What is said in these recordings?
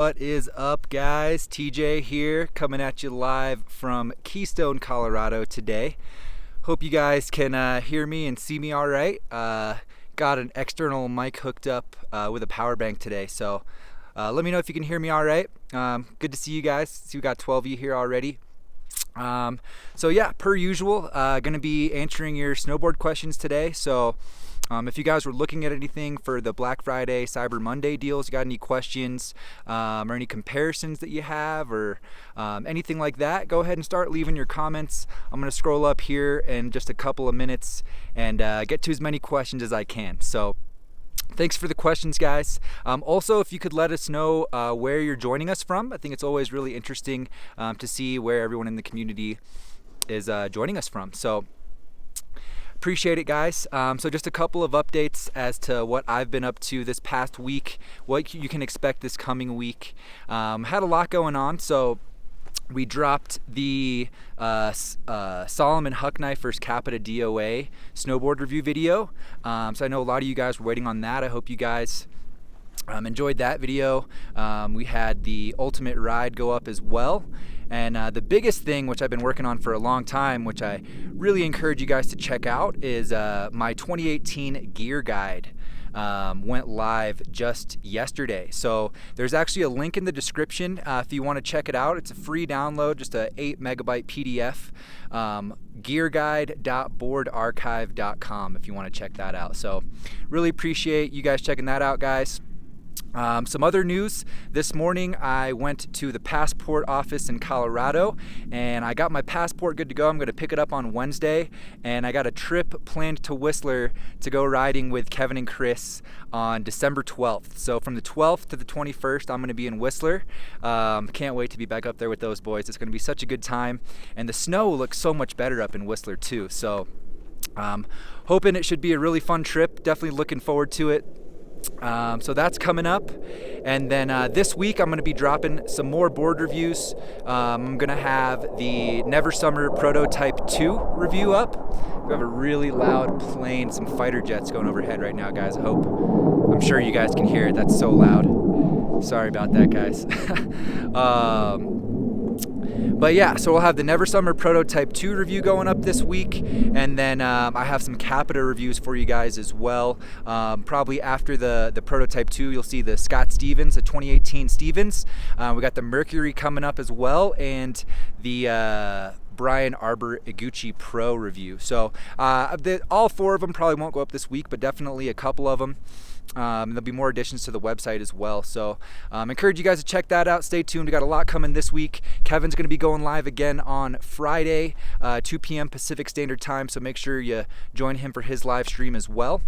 What is up, guys? TJ here, coming at you live from Keystone, Colorado today. Hope you guys can hear me and see me all right. Got an external mic hooked up with a power bank today, so let me know if you can hear me all right. Good to see you guys. See, we got 12 of you here already. So yeah, per usual, gonna be answering your snowboard questions today. So if you guys were looking at anything for the Black Friday, Cyber Monday deals, you got any questions or any comparisons that you have or anything like that, go ahead and start leaving your comments. I'm gonna scroll up here in just a couple of minutes and get to as many questions as I can. So thanks for the questions, guys. Also, if you could let us know where you're joining us from. I think it's always really interesting to see where everyone in the community is joining us from. So appreciate it, guys. So just a couple of updates as to what I've been up to this past week, what you can expect this coming week. Had a lot going on. So we dropped the Solomon Hucknife vs. Capita DOA snowboard review video. So I know a lot of you guys were waiting on that. I hope you guys enjoyed that video. We had the ultimate ride go up as well. And the biggest thing, which I've been working on for a long time, which I really encourage you guys to check out, is my 2018 gear guide. Went live just yesterday. So there's actually a link in the description if you want to check it out. It's a free download, just a 8 megabyte PDF. Gearguide.boardarchive.com if you want to check that out. So really appreciate you guys checking that out, guys. Some other news. This morning I went to the passport office in Colorado and I got my passport good to go. I'm going to pick it up on Wednesday, and I got a trip planned to Whistler to go riding with Kevin and Chris on December 12th. So from the 12th to the 21st I'm going to be in Whistler. Can't wait to be back up there with those boys. It's going to be such a good time, and the snow looks so much better up in Whistler too. So hoping it should be a really fun trip. Definitely looking forward to it. So that's coming up, and then this week I'm going to be dropping some more board reviews. I'm going to have the Never Summer Prototype 2 review up. We have a really loud plane, some fighter jets going overhead right now, guys. I'm sure you guys can hear it. That's so loud. Sorry about that, guys. But yeah, so we'll have the Never Summer Prototype 2 review going up this week, and then I have some Capita reviews for you guys as well. Probably after the Prototype 2, you'll see the Scott Stevens, the 2018 Stevens. We got the Mercury coming up as well, and the Brian Arbor Iguchi Pro review. So all four of them probably won't go up this week, but definitely a couple of them. There'll be more additions to the website as well. So encourage you guys to check that out. Stay tuned. We got a lot coming this week. Kevin's going to be going live again on Friday, 2 p.m. Pacific Standard Time. So make sure you join him for his live stream as well.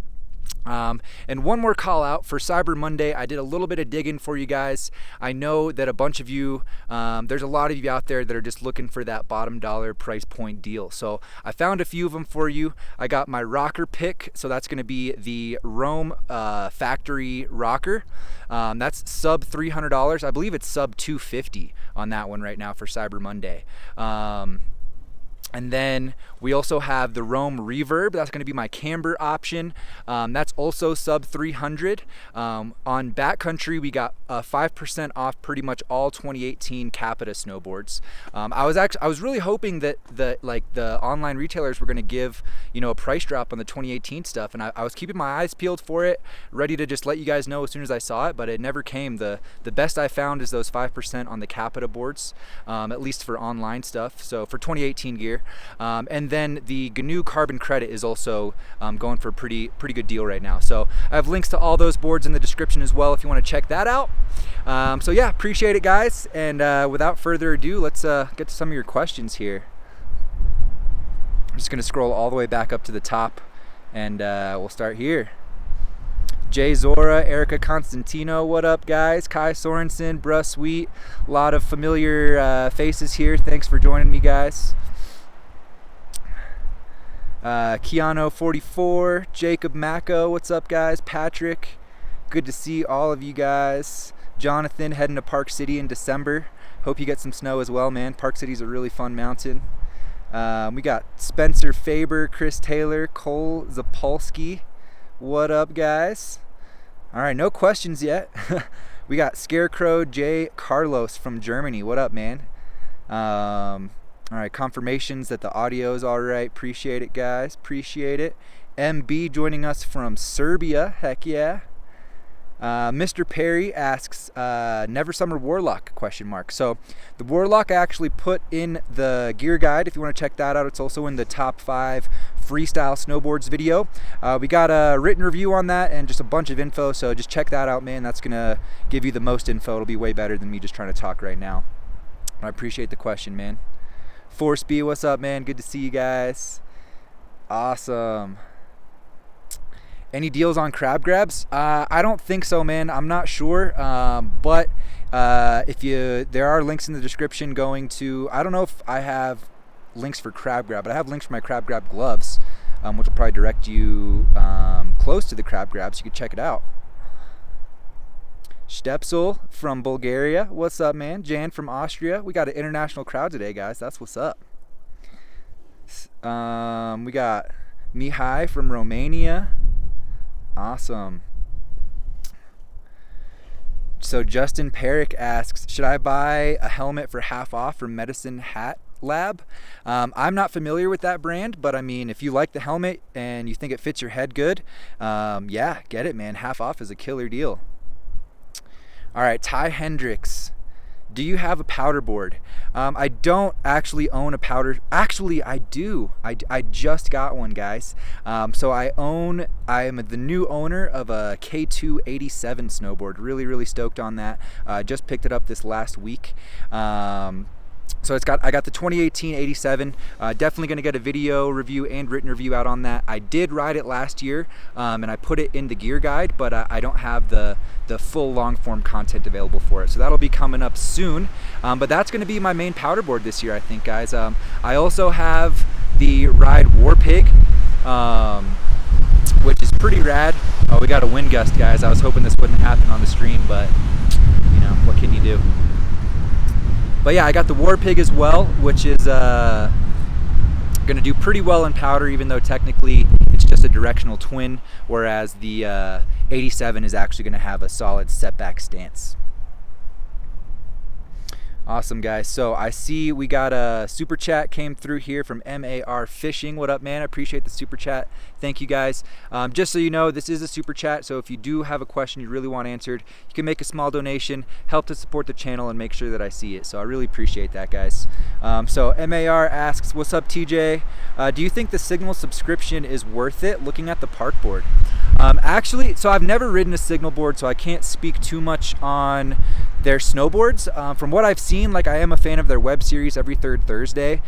And one more call out for Cyber Monday. I did a little bit of digging for you guys. I know that a bunch of you, there's a lot of you out there that are just looking for that bottom dollar price point deal. So I found a few of them for you. I got my rocker pick. So that's going to be the Rome factory rocker. That's sub $300. I believe it's sub $250 on that one right now for Cyber Monday. And then we also have the Rome Reverb. That's going to be my camber option. That's also sub 300. On Backcountry, we got 5% off pretty much all 2018 Capita snowboards. I was really hoping that the online retailers were going to give a price drop on the 2018 stuff, and I was keeping my eyes peeled for it, ready to just let you guys know as soon as I saw it, but it never came. The best I found is those 5% on the Capita boards, at least for online stuff. So for 2018 gear. And then the GNU Carbon Credit is also going for a pretty good deal right now. So I have links to all those boards in the description as well if you want to check that out. So yeah, appreciate it, guys. And without further ado, let's get to some of your questions here. I'm just going to scroll all the way back up to the top, and we'll start here. Jay Zora, Erica Constantino, what up, guys? Kai Sorensen, Bruh Sweet, a lot of familiar faces here. Thanks for joining me, guys. Keanu44, Jacob Mako, what's up, guys? Patrick, good to see all of you guys. Jonathan, heading to Park City in December. Hope you get some snow as well, man. Park City's a really fun mountain. We got Spencer Faber, Chris Taylor, Cole Zapolsky. What up, guys? All right, no questions yet. We got Scarecrow J. Carlos from Germany. What up, man? All right, confirmations that the audio is all right. Appreciate it, guys. Appreciate it. MB joining us from Serbia. Heck yeah. Mr. Perry asks, Never Summer Warlock, question mark. So the Warlock I actually put in the gear guide. If you want to check that out, it's also in the top 5 freestyle snowboards video. We got a written review on that and just a bunch of info. So just check that out, man. That's going to give you the most info. It'll be way better than me just trying to talk right now. I appreciate the question, man. Force B, what's up, man? Good to see you guys. Awesome. Any deals on crab grabs? I don't think so, man. I'm not sure, but there are links in the description going to, I don't know if I have links for crab grab, but I have links for my crab grab gloves, which will probably direct you close to the crab grab, so you can check it out. Stepsel from Bulgaria, what's up, man? Jan from Austria. We got an international crowd today, guys. That's what's up. We got Mihai from Romania. Awesome. So Justin Perrick asks, should I buy a helmet for half off from Medicine Hat Lab? I'm not familiar with that brand, but I mean, if you like the helmet and you think it fits your head good, yeah, get it, man. Half off is a killer deal. All right, Ty Hendricks. Do you have a powder board? I don't actually own a powder. Actually, I do. I just got one, guys. So I am the new owner of a K2 87 snowboard. Really, really stoked on that. Just picked it up this last week. So I got the 2018 87. Definitely going to get a video review and written review out on that. I did ride it last year, and I put it in the gear guide, but I don't have the full long form content available for it. So that'll be coming up soon. But that's going to be my main powder board this year, I think, guys. I also have the Ride Warpig, which is pretty rad. Oh, we got a wind gust, guys. I was hoping this wouldn't happen on the stream, but you know, what can you do? But yeah, I got the Warpig as well, which is going to do pretty well in powder, even though technically it's just a directional twin, whereas the 87 is actually going to have a solid setback stance. Awesome, guys. So I see we got a super chat came through here from MAR Fishing. What up, man? I appreciate the super chat. Thank you, guys. Just so you know, this is a super chat, so if you do have a question you really want answered, you can make a small donation, help to support the channel, and make sure that I see it. So I really appreciate that, guys. So MAR asks, what's up, TJ? Do you think the Signal subscription is worth it, looking at the park board? Actually, so I've never ridden a Signal board, so I can't speak too much on their snowboards. From what I've seen, like, I am a fan of their web series every third Thursday.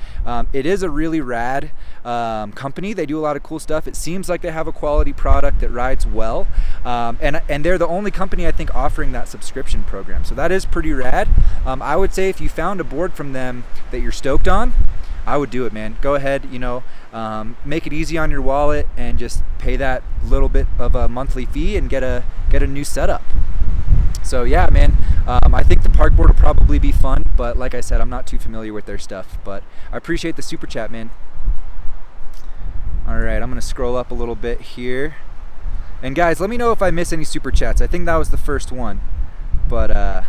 It is a really rad company. They do a lot of cool stuff. It seems like they have a quality product that rides well, and they're the only company I think offering that subscription program, so that is pretty rad. I would say if you found a board from them that you're stoked on, I would do it, man. Go ahead, you know, make it easy on your wallet and just pay that little bit of a monthly fee and get a new setup. So yeah, man, I think the park board will probably be fun, but like I said, I'm not too familiar with their stuff, but I appreciate the super chat, man. All right, I'm gonna scroll up a little bit here. And guys, let me know if I miss any super chats. I think that was the first one, but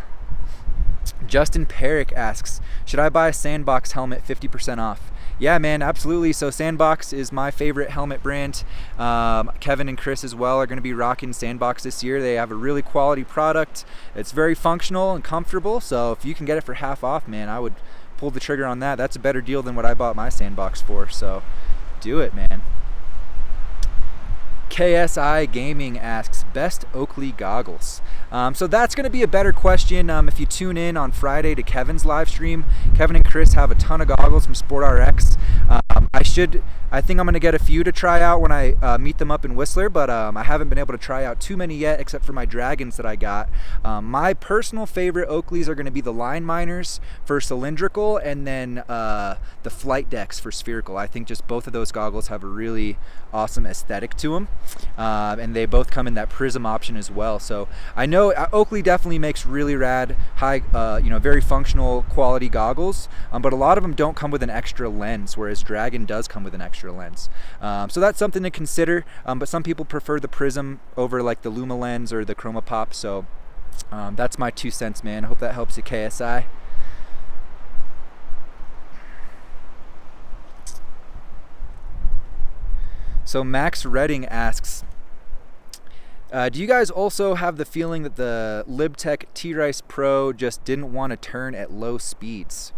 Justin Perrick asks, should I buy a Sandbox helmet 50% off? Yeah, man, absolutely. So Sandbox is my favorite helmet brand. Kevin and Chris as well are going to be rocking Sandbox this year. They have a really quality product. It's very functional and comfortable. So if you can get it for half off, man, I would pull the trigger on that. That's a better deal than what I bought my Sandbox for. So do it, man. KSI Gaming asks, best Oakley goggles. So that's going to be a better question if you tune in on Friday to Kevin's live stream. Kevin and Chris have a ton of goggles from SportRx. I think I'm going to get a few to try out when I meet them up in Whistler, but I haven't been able to try out too many yet, except for my Dragons that I got. My personal favorite Oakleys are going to be the Line Miners for cylindrical, and then the Flight Decks for spherical. I think just both of those goggles have a really awesome aesthetic to them, and they both come in that prism option as well. So I know Oakley definitely makes really rad, high, very functional quality goggles, but a lot of them don't come with an extra lens, whereas Dragon does come with an extra lens. So that's something to consider, but some people prefer the prism over like the Luma lens or the Chroma Pop, so That's my 2 cents, man. I hope that helps you, KSI. So Max Redding asks, do you guys also have the feeling that the LibTech T-Rice Pro just didn't want to turn at low speeds?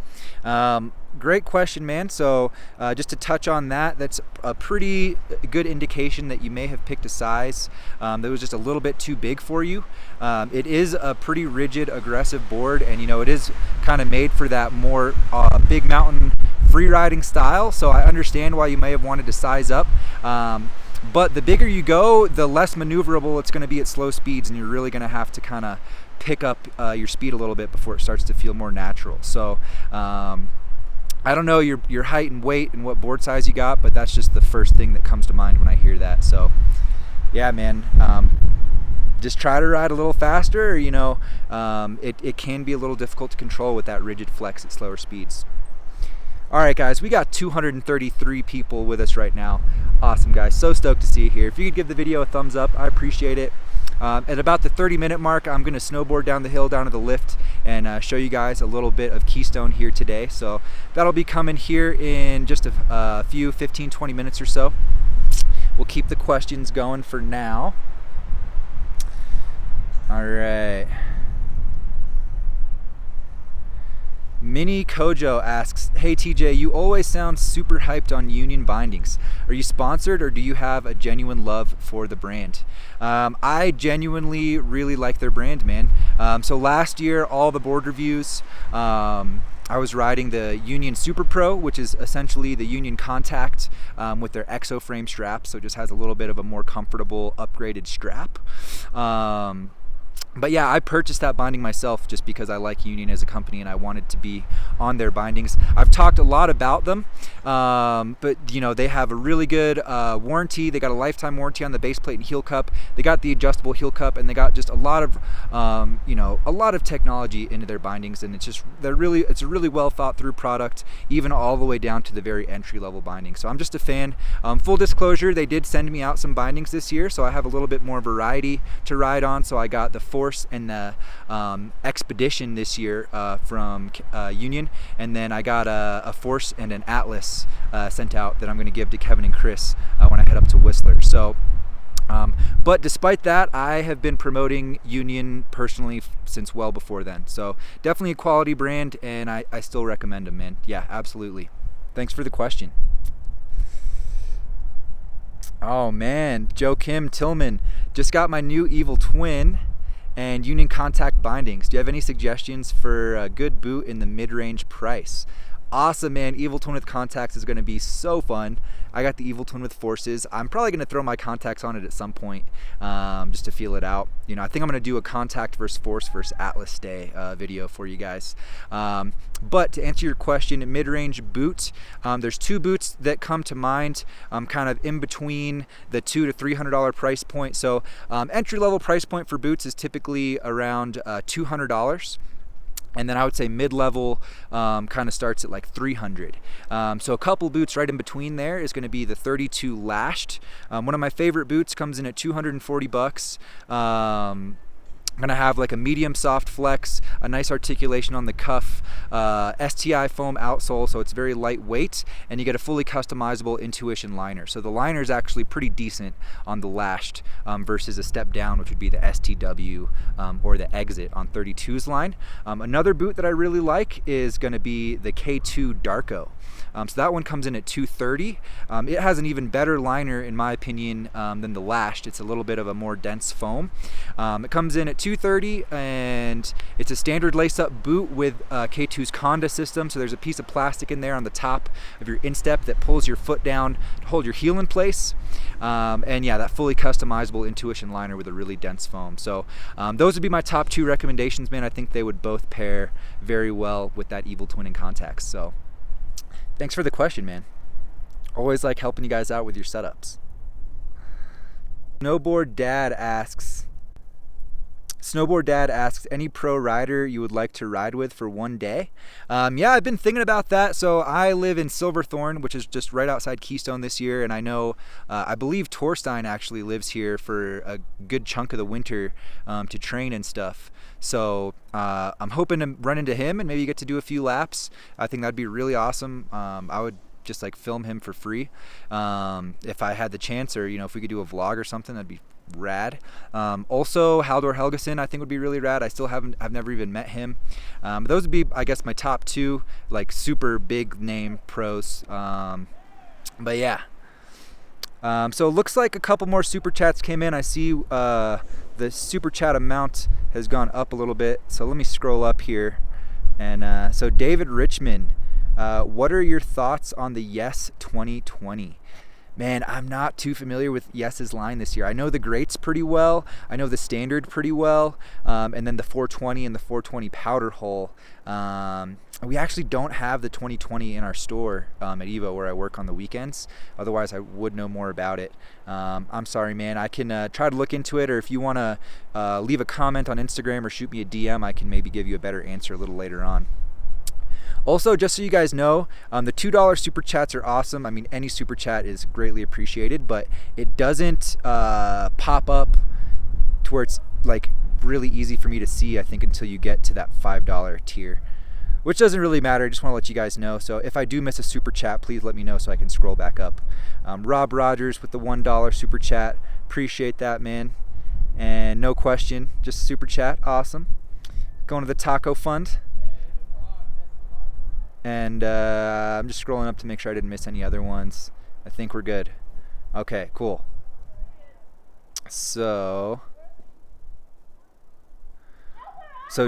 Great question, man. So just to touch on that, that's a pretty good indication that you may have picked a size that was just a little bit too big for you. It is a pretty rigid, aggressive board, and it is kind of made for that more big mountain free riding style. So I understand why you may have wanted to size up. But the bigger you go, the less maneuverable it's going to be at slow speeds, and you're really going to have to kind of pick up your speed a little bit before it starts to feel more natural. So I don't know your height and weight and what board size you got, but that's just the first thing that comes to mind when I hear that. So yeah, man, just try to ride a little faster. It can be a little difficult to control with that rigid flex at slower speeds. All right, guys, we got 233 people with us right now. Awesome, guys. So stoked to see you here. If you could give the video a thumbs up, I appreciate it. At about the 30-minute mark, I'm going to snowboard down the hill, down to the lift, and show you guys a little bit of Keystone here today. So that'll be coming here in just a few 15-20 minutes or so. We'll keep the questions going for now. All right. Mini Kojo asks, hey TJ, you always sound super hyped on Union bindings. Are you sponsored, or do you have a genuine love for the brand? I genuinely really like their brand, man. So last year, all the board reviews, I was riding the Union Super Pro, which is essentially the Union Contact with their exo frame strap, so it just has a little bit of a more comfortable upgraded strap. But yeah, I purchased that binding myself just because I like Union as a company and I wanted to be on their bindings. I've talked a lot about them, but they have a really good warranty. They got a lifetime warranty on the base plate and heel cup. They got the adjustable heel cup, and they got just a lot of technology into their bindings, and it's a really well thought through product, even all the way down to the very entry level binding. So I'm just a fan. Full disclosure, they did send me out some bindings this year, so I have a little bit more variety to ride on. So I got the Force and the Expedition this year from Union, and then I got a Force and an Atlas sent out that I'm going to give to Kevin and Chris when I head up to Whistler. So but despite that, I have been promoting Union personally since well before then. So definitely a quality brand, and I still recommend them, man. Yeah, absolutely. Thanks for the question. Oh man, Joe Kim Tillman, just got my new Evil Twin and Union Contact bindings. Do you have any suggestions for a good boot in the mid-range price? Awesome, man. Evil Twin with contacts is going to be so fun. I got the Evil Twin with Forces. I'm probably going to throw my contacts on it at some point just to feel it out. I think I'm going to do a contact versus Force versus Atlas Day video for you guys. But to answer your question, mid-range boot, there's two boots that come to mind kind of in between the $200 to $300 price point. So entry-level price point for boots is typically around $200. And then I would say mid-level kind of starts at like $300. So a couple boots right in between there is going to be the 32 lashed. One of my favorite boots comes in at $240. I'm gonna have like a medium soft flex, a nice articulation on the cuff, STI foam outsole, so it's very lightweight, and you get a fully customizable Intuition liner. So the liner is actually pretty decent on the lashed versus a step down, which would be the STW or the Exit on 32's line. Another boot that I really like is gonna be the K2 Darko. So that one comes in at $230. It has an even better liner, in my opinion, than the lashed. It's a little bit of a more dense foam. It comes in at $230, and it's a standard lace-up boot with K2's Conda system. So there's a piece of plastic in there on the top of your instep that pulls your foot down to hold your heel in place. And yeah, that fully customizable Intuition liner with a really dense foam. So those would be my top two recommendations, man. I think they would both pair very well with that Evil Twin and contacts. So thanks for the question, man. Always like helping you guys out with your setups. Snowboard Dad asks, Snowboard Dad asks, any pro rider you would like to ride with for one day? Yeah, I've been thinking about that. So I live in Silverthorne, which is just right outside Keystone this year, and I know, I believe Torstein actually lives here for a good chunk of the winter to train and stuff. So I'm hoping to run into him and maybe get to do a few laps. I think that'd be really awesome. I would just like film him for free if I had the chance, or if we could do a vlog or something, that'd be rad. Also Haldor Helgeson I think would be really rad. I've never even met him. Those would be, I guess, my top two like super big name pros. But yeah, so it looks like a couple more super chats came in. I see the super chat amount has gone up a little bit, so let me scroll up here. And so David Richmond, what are your thoughts on the Yes 2020? Man, I'm not too familiar with Yes's line this year. I know the greats pretty well. I know the standard pretty well. And then the 420 and the 420 powder hole. We actually don't have the 2020 in our store at Evo where I work on the weekends. Otherwise, I would know more about it. I'm sorry, man. I can try to look into it, or if you want to leave a comment on Instagram or shoot me a DM, I can maybe give you a better answer a little later on. Also, just so you guys know, the $2 super chats are awesome. I mean, any super chat is greatly appreciated, but it doesn't pop up to where it's like really easy for me to see, I think, until you get to that $5 tier, which doesn't really matter. I just want to let you guys know. So if I do miss a super chat, please let me know so I can scroll back up. Rob Rogers with the $1 super chat. Appreciate that, man. And no question, just super chat. Awesome. Going to the taco fund. And I'm just scrolling up to make sure I didn't miss any other ones. I think we're good. Okay, cool. So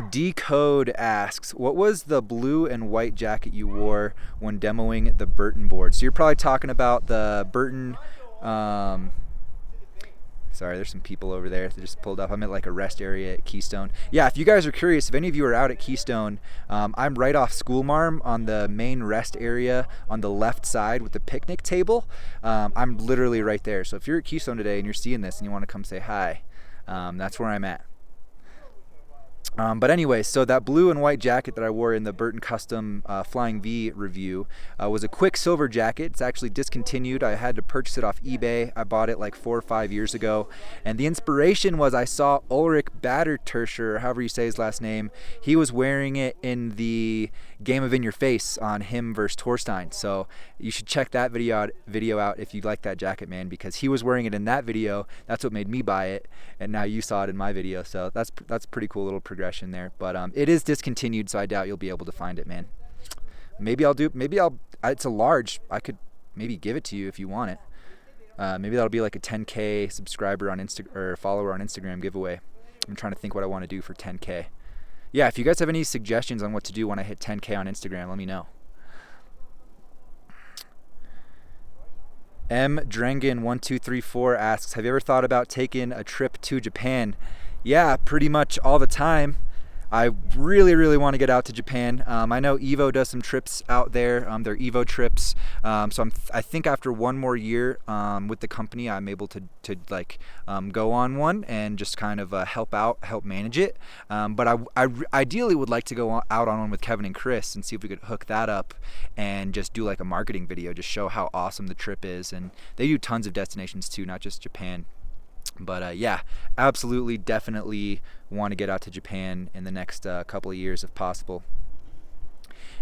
Decode asks, what was the blue and white jacket you wore when demoing the Burton board? So you're probably talking about the Burton, sorry, there's some people over there that just pulled up. I'm at like a rest area at Keystone. Yeah, if you guys are curious, if any of you are out at Keystone, I'm right off Schoolmarm on the main rest area on the left side with the picnic table. I'm literally right there. So if you're at Keystone today and you're seeing this and you want to come say hi, that's where I'm at. But anyway, so that blue and white jacket that I wore in the Burton Custom Flying V review was a Quicksilver jacket. It's actually discontinued. I had to purchase it off eBay. I bought it like 4 or 5 years ago. And the inspiration was I saw Ulrich Batterterscher, or however you say his last name. He was wearing it in the Game of In Your Face on him versus Torstein. So you should check that video out if you like that jacket, man, because he was wearing it in that video. That's what made me buy it. And now you saw it in my video. So that's pretty cool little progression there, but it is discontinued, so I doubt you'll be able to find it, man. It's a large. I could maybe give it to you if you want it. Maybe that'll be like a 10K subscriber on or follower on Instagram giveaway. I'm trying to think what I want to do for 10K. Yeah, if you guys have any suggestions on what to do when I hit 10K on Instagram, let me know. M Drengen 1234 asks, have you ever thought about taking a trip to Japan? Yeah, pretty much all the time. I really, really want to get out to Japan. I know Evo does some trips out there. They're Evo trips. So I think after one more year with the company, I'm able to go on one and just kind of help manage it. But I ideally would like to go out on one with Kevin and Chris and see if we could hook that up and just do like a marketing video, just show how awesome the trip is. And they do tons of destinations too, not just Japan. But yeah, absolutely, definitely want to get out to Japan in the next couple of years if possible.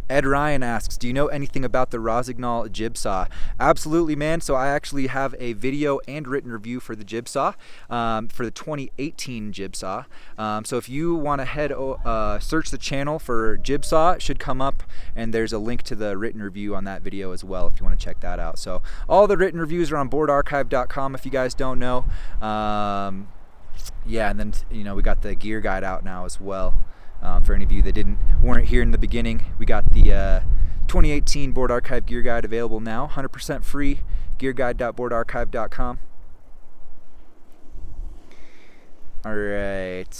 Ed Ryan asks, do you know anything about the Rossignol jib saw? Absolutely, man. So I actually have a video and written review for the jib saw, for the 2018 jib saw. So if you want to search the channel for jib saw, it should come up, and there's a link to the written review on that video as well if you want to check that out. So all the written reviews are on boardarchive.com if you guys don't know. Yeah, and then we got the gear guide out now as well. For any of you that weren't here in the beginning, we got the 2018 Board Archive Gear Guide available now, 100% free, gearguide.boardarchive.com. All right.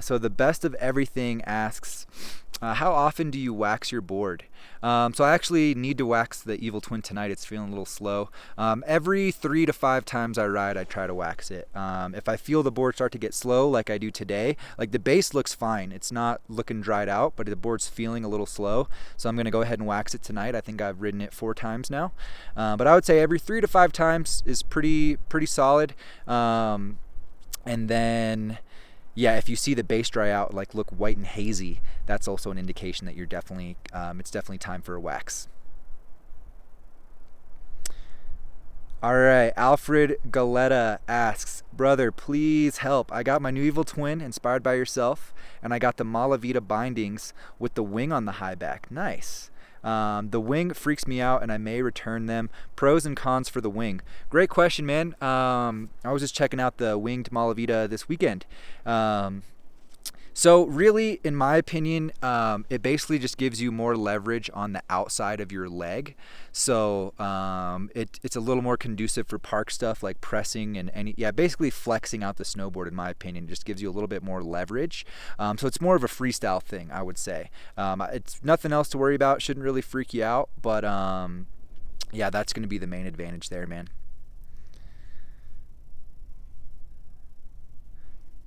So the best of everything asks, How often do you wax your board? So I actually need to wax the Evil Twin tonight. It's feeling a little slow. Every 3 to 5 times I ride, I try to wax it. If I feel the board start to get slow, like I do today, like the base looks fine. It's not looking dried out, but the board's feeling a little slow. So I'm going to go ahead and wax it tonight. I think I've ridden it 4 times now. But I would say every 3 to 5 times is pretty solid. And then, yeah, if you see the base dry out, like look white and hazy, that's also an indication that you're definitely, it's definitely time for a wax. All right, Alfred Galetta asks, brother, please help. I got my new Evil Twin inspired by yourself, and I got the Malavita bindings with the wing on the high back. Nice. The wing freaks me out, and I may return them. Pros and cons for the wing. Great question, man. I was just checking out the winged Malavita this weekend. So really, in my opinion, it basically just gives you more leverage on the outside of your leg. So it's a little more conducive for park stuff like pressing and basically flexing out the snowboard, in my opinion. It just gives you a little bit more leverage. So it's more of a freestyle thing, I would say. It's nothing else to worry about. Shouldn't really freak you out. But yeah, that's going to be the main advantage there, man.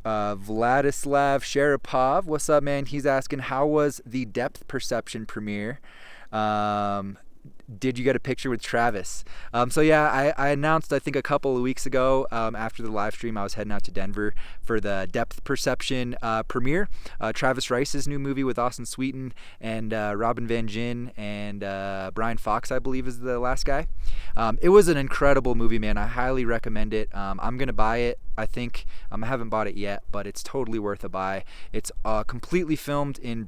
Vladislav Sharapov, what's up, man? He's asking, how was the depth perception premiere? Did you get a picture with Travis? So yeah, I announced, I think a couple of weeks ago, after the live stream, I was heading out to Denver for the depth perception premiere. Travis Rice's new movie with Austin Sweeten and Robin Van Gyn and Brian Fox, I believe, is the last guy. It was an incredible movie, man. I highly recommend it. I'm gonna buy it. I think I haven't bought it yet, but it's totally worth a buy. It's completely filmed in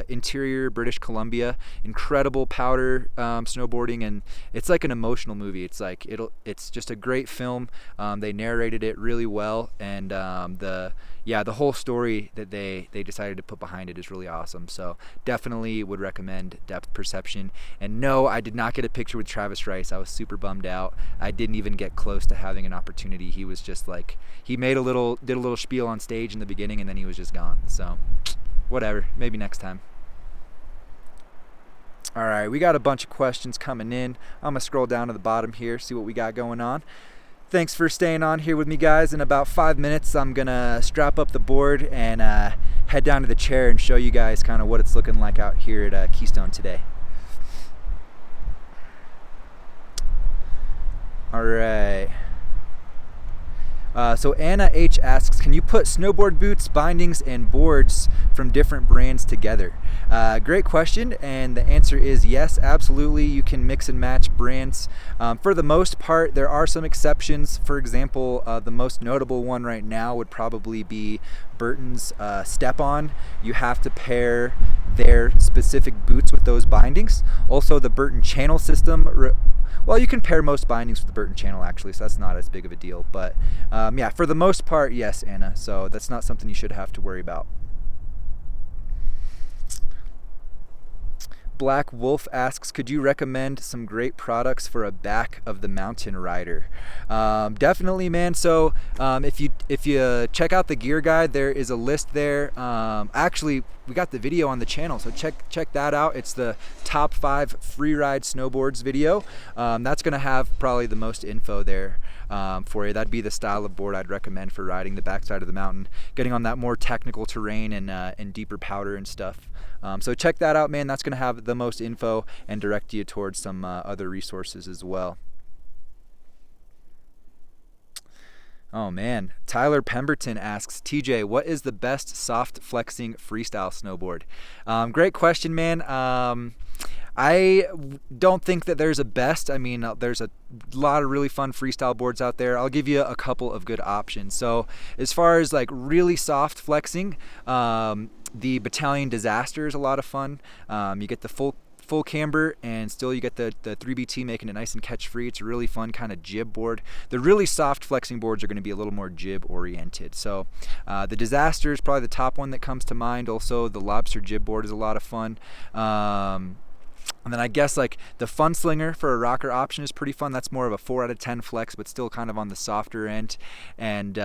interior British Columbia. Incredible powder snowboarding, and it's like an emotional movie. It's just a great film. They narrated it really well, and the whole story that they decided to put behind it is really awesome. So definitely would recommend Depth Perception. And no, I did not get a picture with Travis Rice. I was super bummed out. I didn't even get close to having an opportunity. He was just like, he did a little spiel on stage in the beginning, and then he was just gone. So whatever, maybe next time. All right, we got a bunch of questions coming in. I'm gonna scroll down to the bottom here, see what we got going on. Thanks for staying on here with me, guys. In about 5 minutes, I'm gonna strap up the board and head down to the chair and show you guys kind of what it's looking like out here at Keystone today. All right. So Anna H asks, can you put snowboard boots, bindings, and boards from different brands together? Great question, and the answer is yes, absolutely. You can mix and match brands. For the most part, there are some exceptions. For example, the most notable one right now would probably be Burton's Step-On. You have to pair their specific boots with those bindings. Also, the Burton Channel system, well, you can pair most bindings with the Burton Channel, actually, so that's not as big of a deal. But yeah, for the most part, yes, Anna. So that's not something you should have to worry about. Black Wolf asks, could you recommend some great products for a back of the mountain rider? Definitely, man. So if you check out the gear guide, there is a list there. Actually, we got the video on the channel, so check that out. It's the top 5 free ride snowboards video. That's gonna have probably the most info there for you. That'd be the style of board I'd recommend for riding the backside of the mountain, getting on that more technical terrain and deeper powder and stuff. So check that out, man. That's gonna have the most info and direct you towards some other resources as well. Oh man, Tyler Pemberton asks, TJ, what is the best soft flexing freestyle snowboard? Great question, man. I don't think that there's a best. I mean, there's a lot of really fun freestyle boards out there. I'll give you a couple of good options. So as far as like really soft flexing, the Battalion Disaster is a lot of fun. You get the full camber, and still you get the 3BT making it nice and catch free. It's a really fun kind of jib board. The really soft flexing boards are going to be a little more jib oriented. So the Disaster is probably the top one that comes to mind. Also, the Lobster jib board is a lot of fun. And then I guess like the Fun Slinger for a rocker option is pretty fun. That's more of a 4 out of 10 flex, but still kind of on the softer end. And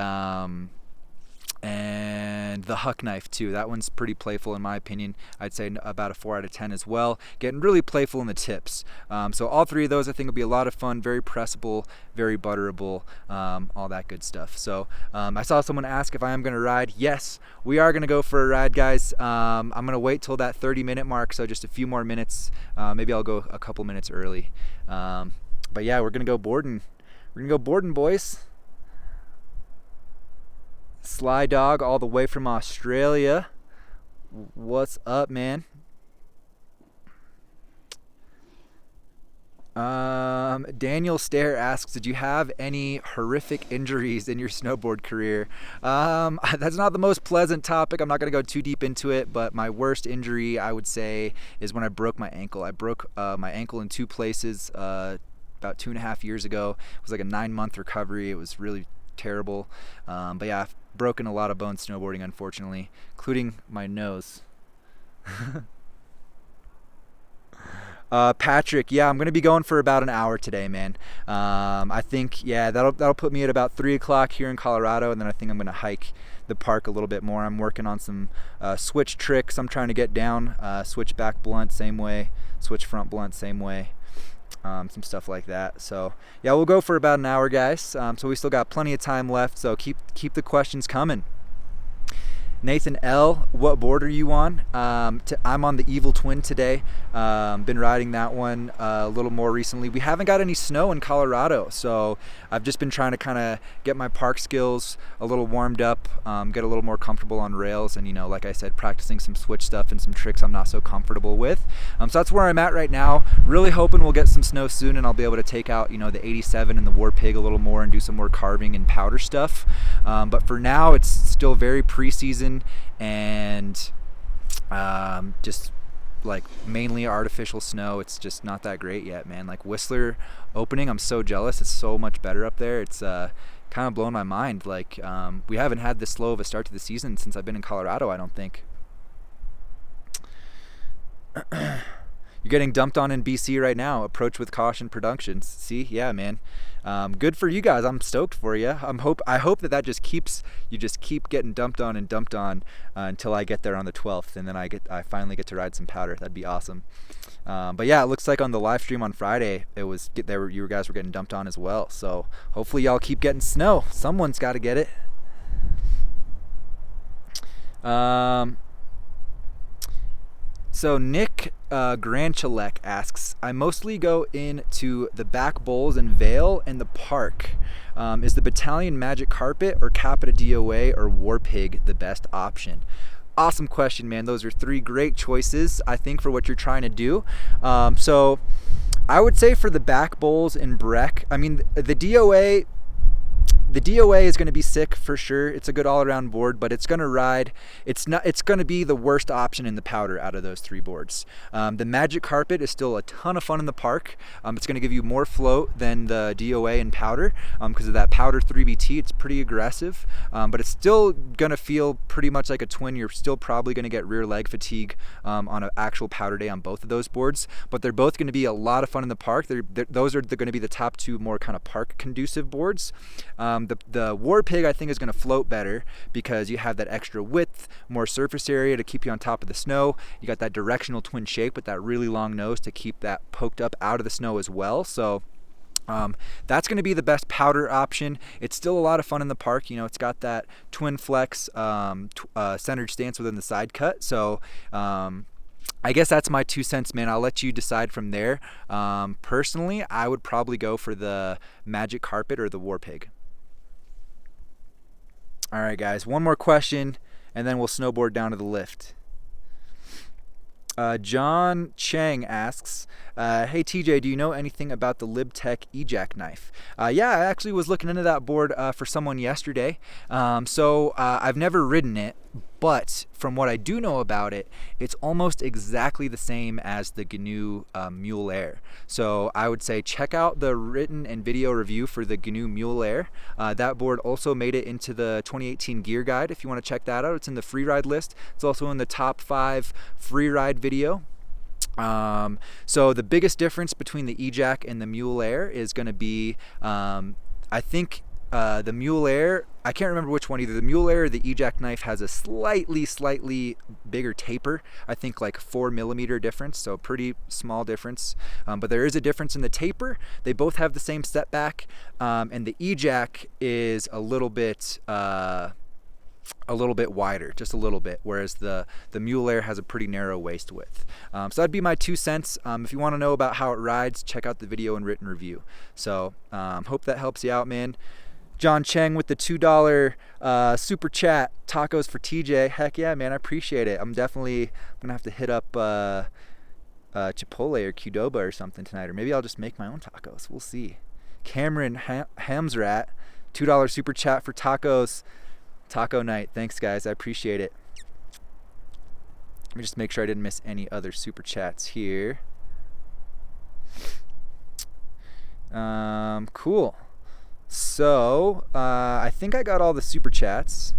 And the Huck Knife too. That one's pretty playful in my opinion. I'd say about a 4 out of 10 as well. Getting really playful in the tips. So all three of those I think will be a lot of fun. Very pressable, very butterable, all that good stuff. So I saw someone ask if I am going to ride. Yes, we are going to go for a ride, guys. I'm going to wait till that 30-minute mark, so just a few more minutes. Maybe I'll go a couple minutes early. But yeah, we're going to go boarding. We're going to go boarding, boys. Sly Dog all the way from Australia. What's up, man? Daniel Stair asks, did you have any horrific injuries in your snowboard career? That's not the most pleasant topic. I'm not going to go too deep into it, but my worst injury, I would say, is when I broke my ankle. I broke my ankle in two places about 2.5 years ago. It was like a 9-month recovery. It was really terrible. But yeah, I've broken a lot of bones snowboarding, unfortunately, including my nose. Patrick, yeah, I'm gonna be going for about an hour today, man. I think, yeah, that'll put me at about 3 o'clock here in Colorado, and then I think I'm gonna hike the park a little bit more. I'm working on some switch tricks. I'm trying to get down, switch back blunt same way, switch front blunt same way. Some stuff like that. So yeah, we'll go for about an hour, guys. So we still got plenty of time left, so keep the questions coming. Nathan L, what board are you on? I'm on the Evil Twin today. Been riding that one a little more recently. We haven't got any snow in Colorado, so I've just been trying to kind of get my park skills a little warmed up, get a little more comfortable on rails, and like I said, practicing some switch stuff and some tricks I'm not so comfortable with. So that's where I'm at right now. Really hoping we'll get some snow soon and I'll be able to take out the 87 and the War Pig a little more and do some more carving and powder stuff. But for now, it's still very pre-season and just like mainly artificial snow. It's just not that great yet, man. Like Whistler opening, I'm so jealous. It's so much better up there. It's kind of blown my mind. Like we haven't had this slow of a start to the season since I've been in Colorado, I don't think. You're getting dumped on in BC right now. Approach with caution Productions. See, yeah, man. Good for you guys. I'm stoked for you. I hope that just keeps getting dumped on until I get there on the 12th, and then I finally get to ride some powder. That'd be awesome. But yeah, it looks like on the live stream on Friday, you guys were getting dumped on as well. So hopefully y'all keep getting snow. Someone's got to get it. So Nick Granchilek asks, I mostly go into the back bowls and Vale and the park. Is the Battalion Magic Carpet or Capita DOA or War Pig the best option? Awesome question, man. Those are 3 great choices, I think, for what you're trying to do. So I would say for the back bowls in Breck, I mean, the DOA is going to be sick for sure. It's a good all-around board, but it's going to ride. It's going to be the worst option in the powder out of those 3 boards. The Magic Carpet is still a ton of fun in the park. It's going to give you more float than the DOA and powder because of that powder 3BT. It's pretty aggressive, but it's still going to feel pretty much like a twin. You're still probably going to get rear leg fatigue on an actual powder day on both of those boards, but they're both going to be a lot of fun in the park. Those are going to be the top 2 more kind of park conducive boards. The War Pig, I think, is going to float better because you have that extra width, more surface area to keep you on top of the snow. You got that directional twin shape with that really long nose to keep that poked up out of the snow as well. So that's going to be the best powder option. It's still a lot of fun in the park. It's got that twin flex centered stance within the side cut. So I guess that's my 2 cents, man. I'll let you decide from there. Personally, I would probably go for the Magic Carpet or the War Pig. All right, guys, one more question, and then we'll snowboard down to the lift. John Chang asks, hey TJ, do you know anything about the LibTech eJack knife? Yeah, I actually was looking into that board for someone yesterday. So I've never ridden it, but from what I do know about it, it's almost exactly the same as the GNU Mule Air. So I would say check out the written and video review for the GNU Mule Air. That board also made it into the 2018 Gear Guide if you want to check that out. It's in the free ride list. It's also in the top 5 free ride video. So the biggest difference between the eJack and the Mule Air is going to be, I think the Mule Air, I can't remember which one, either the Mule Air or the E-Jack knife has a slightly bigger taper. I think like 4mm difference, so pretty small difference. But there is a difference in the taper. They both have the same setback, and the E-Jack is a little bit wider, just a little bit, whereas the Mule Air has a pretty narrow waist width. So that'd be my 2 cents. If you want to know about how it rides, check out the video and written review. So hope that helps you out, man. John Cheng with the $2 super chat. Tacos for TJ. Heck yeah, man, I appreciate it. I'm definitely gonna have to hit up Chipotle or Qdoba or something tonight, or maybe I'll just make my own tacos. We'll see. Cameron Hamsrat, $2 super chat for tacos. Taco night. Thanks, guys. I appreciate it. Let me just make sure I didn't miss any other super chats here. Cool. So, I think I got all the super chats.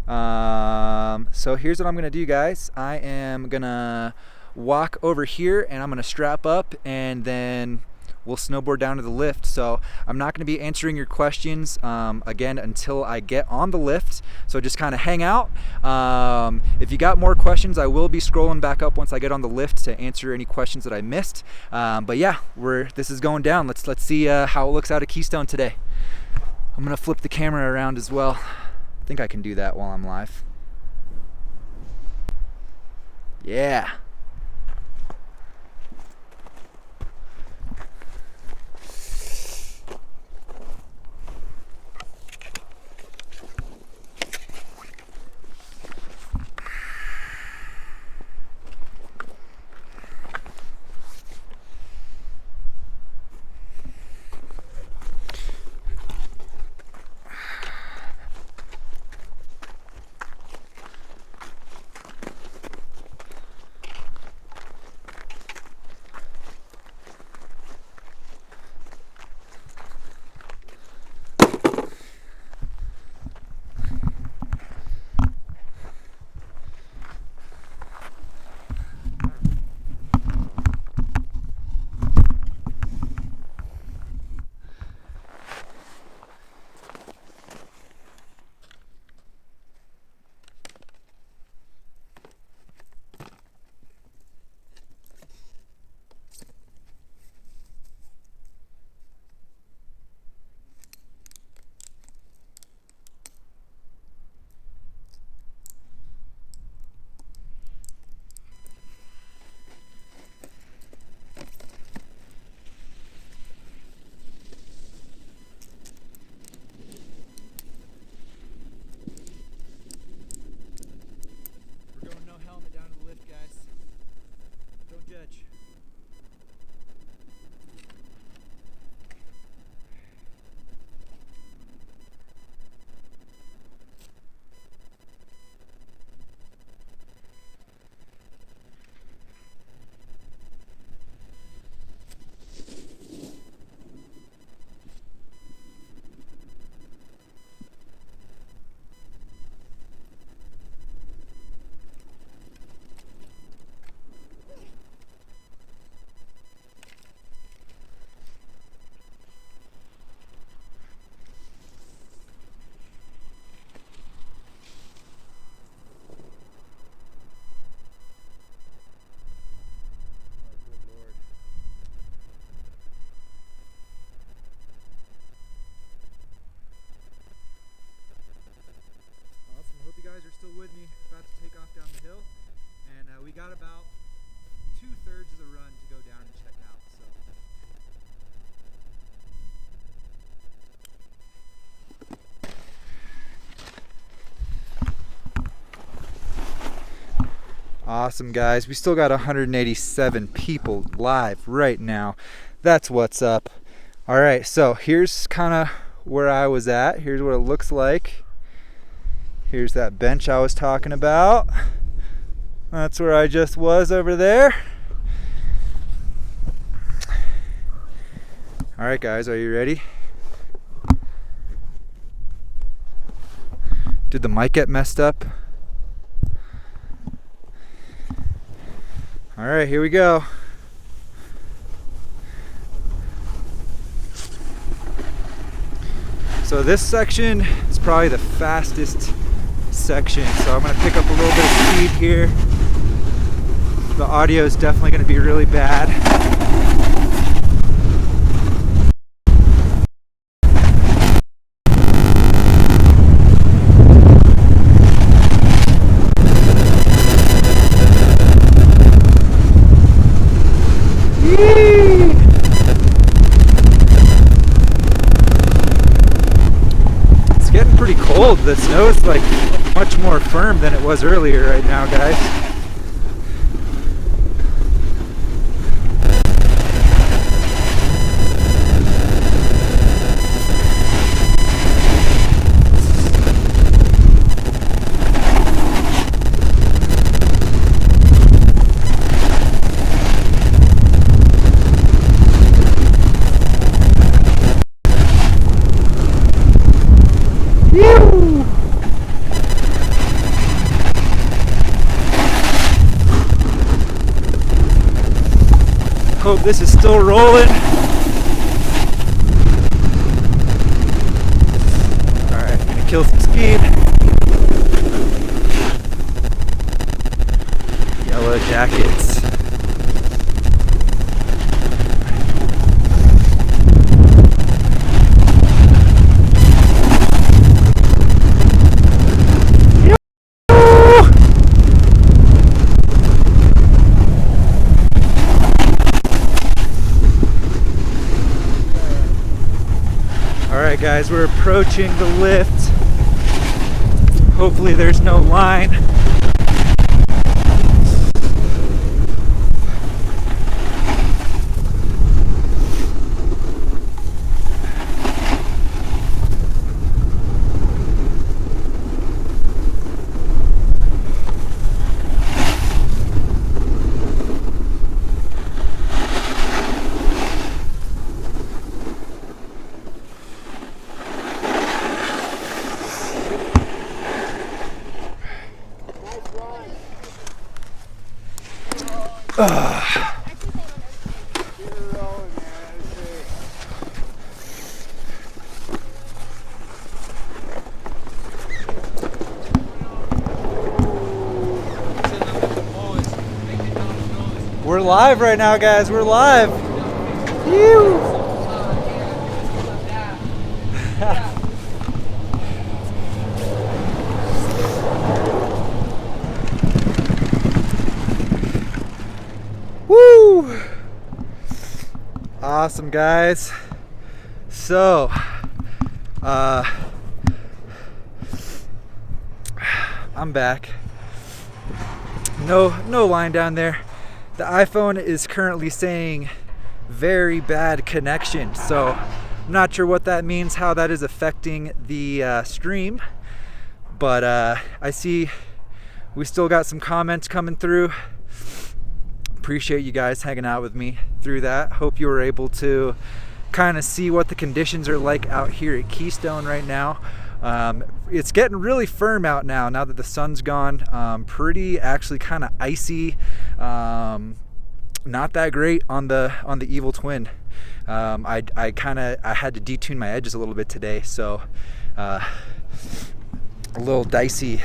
So here's what I'm going to do, guys. I am going to walk over here and I'm going to strap up and then we'll snowboard down to the lift. So I'm not going to be answering your questions again until I get on the lift. So just kind of hang out. If you got more questions, I will be scrolling back up once I get on the lift to answer any questions that I missed. But yeah, this is going down. Let's see how it looks out of Keystone today. I'm going to flip the camera around as well. I think I can do that while I'm live. Yeah. Guys are still with me, about to take off down the hill, and we got about 2/3 of the run to go down and check out. So awesome, guys. We still got 187 people live right now. That's what's up. All right, so here's kind of where I was at. Here's what it looks like. Here's that bench I was talking about. That's where I just was over there. All right, guys, are you ready? Did the mic get messed up? All right, here we go. So So this section is probably the fastest section, so I'm going to pick up a little bit of speed here. The audio is definitely going to be really bad. It's getting pretty cold. The snow is like much more firm than it was earlier right now, guys. Hope this is still rolling. Alright, gonna kill some speed. Yellow jackets. Alright guys, we're approaching the lift. Hopefully there's no line. We're live right now, guys. We're live. Woo! Awesome, guys. So, I'm back. No line down there. The iPhone is currently saying very bad connection, so I'm not sure what that means, how that is affecting the stream, but I see we still got some comments coming through. Appreciate you guys hanging out with me through that. Hope you were able to kind of see what the conditions are like out here at Keystone right now. It's getting really firm out now that the sun's gone. Pretty actually kind of icy. Not that great on the Evil Twin. I had to detune my edges a little bit today, so a little dicey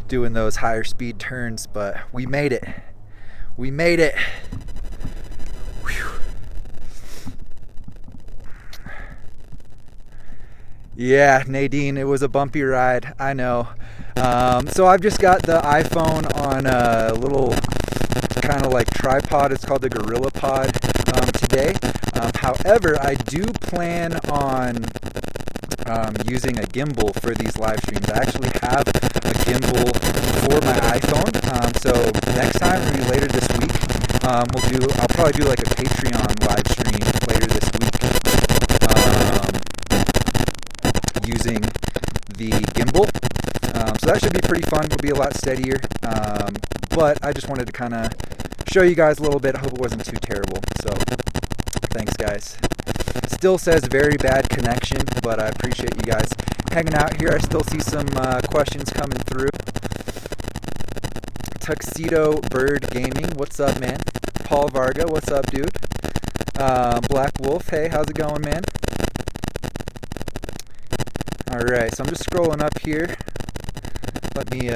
doing those higher speed turns, but we made it. We made it. Whew. Yeah, Nadine, it was a bumpy ride, I know. So I've just got the iPhone on a little kind of like tripod. It's called the Gorilla Pod today. However, I do plan on using a gimbal for these live streams. I actually have a gimbal for my iPhone. So next time, maybe later this week, I'll probably do like a Patreon live stream later this week using the gimbal. So that should be pretty fun. It'll be a lot steadier. But I just wanted to kind of show you guys a little bit. I hope it wasn't too terrible. So thanks, guys. Still says very bad connection, but I appreciate you guys hanging out here. I still see some questions coming through. Tuxedo Bird Gaming, what's up, man? Paul Varga, what's up, dude? Black Wolf, hey, how's it going, man? All right, so I'm just scrolling up here. Let me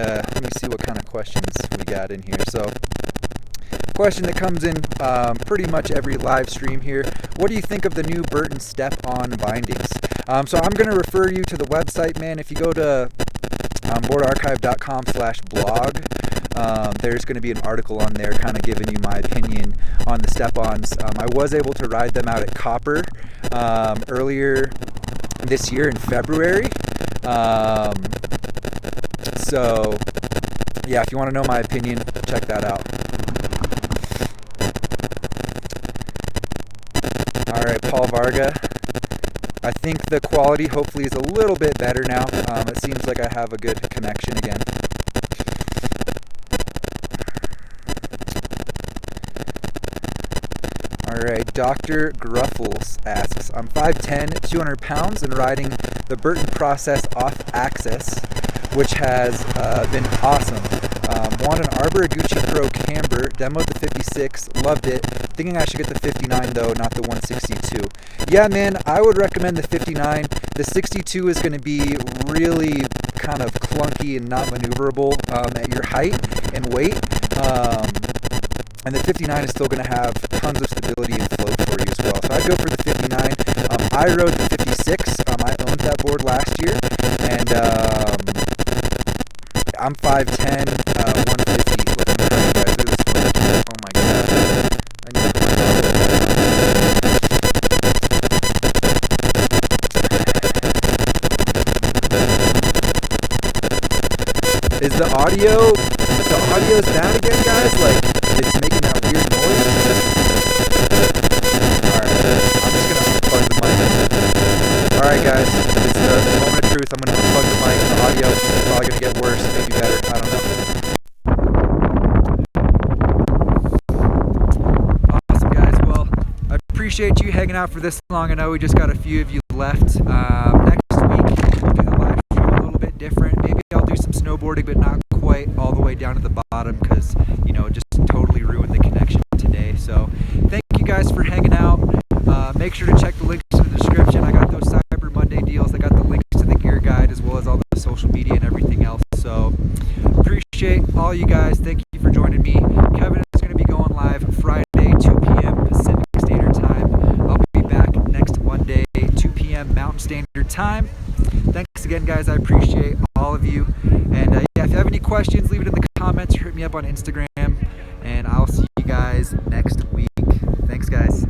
see what kind of questions we got in here. So, question that comes in pretty much every live stream here. What do you think of the new Burton step-on bindings? So I'm going to refer you to the website, man. If you go to boardarchive.com/blog, there's going to be an article on there kind of giving you my opinion on the step-ons. I was able to ride them out at Copper earlier this year in February. So yeah, if you want to know my opinion, check that out. All right, Paul Varga. I think the quality hopefully is a little bit better now. It seems like I have a good connection again. Alright, Dr. Gruffles asks, I'm 5'10", 200 pounds and riding the Burton Process off-axis, which has been awesome. Want an Arbor Gucci Pro camber, demoed the 56, loved it. Thinking I should get the 59 though, not the 162. Yeah, man, I would recommend the 59. The 62 is going to be really kind of clunky and not maneuverable at your height and weight. And the 59 is still going to have tons of stability and flow for you as well. So I'd go for the 59. I rode the 56. I owned that board last year, and I'm 5'10", 150. Look at this, guys. Look at this one. Oh my god. I need to find out. Is the audio is bad again, guys? Like, it's making that weird noise. Alright, I'm just gonna unplug the mic. Alright guys, it's the moment of truth. I'm gonna unplug the mic. The audio is probably gonna get worse, maybe better, I don't know. Awesome guys, well, I appreciate you hanging out for this long. I know we just got a few of you left. Next week, we'll do the live stream a little bit different. Maybe I'll do some snowboarding, but not quite all the way down to the bottom because, you know, it just totally ruined the connection today. So thank you guys for hanging out. Make sure to check the links in the description. I got those Cyber Monday deals. I got the links to the gear guide as well as all the social media and everything else. So appreciate all you guys. Thank you for joining me. Kevin is going to be going live Friday, 2 p.m. Pacific Standard Time. I'll be back next Monday, 2 p.m. Mountain Standard Time. Thanks again, guys. I appreciate all of you. And yeah, if you have any questions, leave it in the comments or hit me up on Instagram. And I'll see you guys next week. Thanks, guys.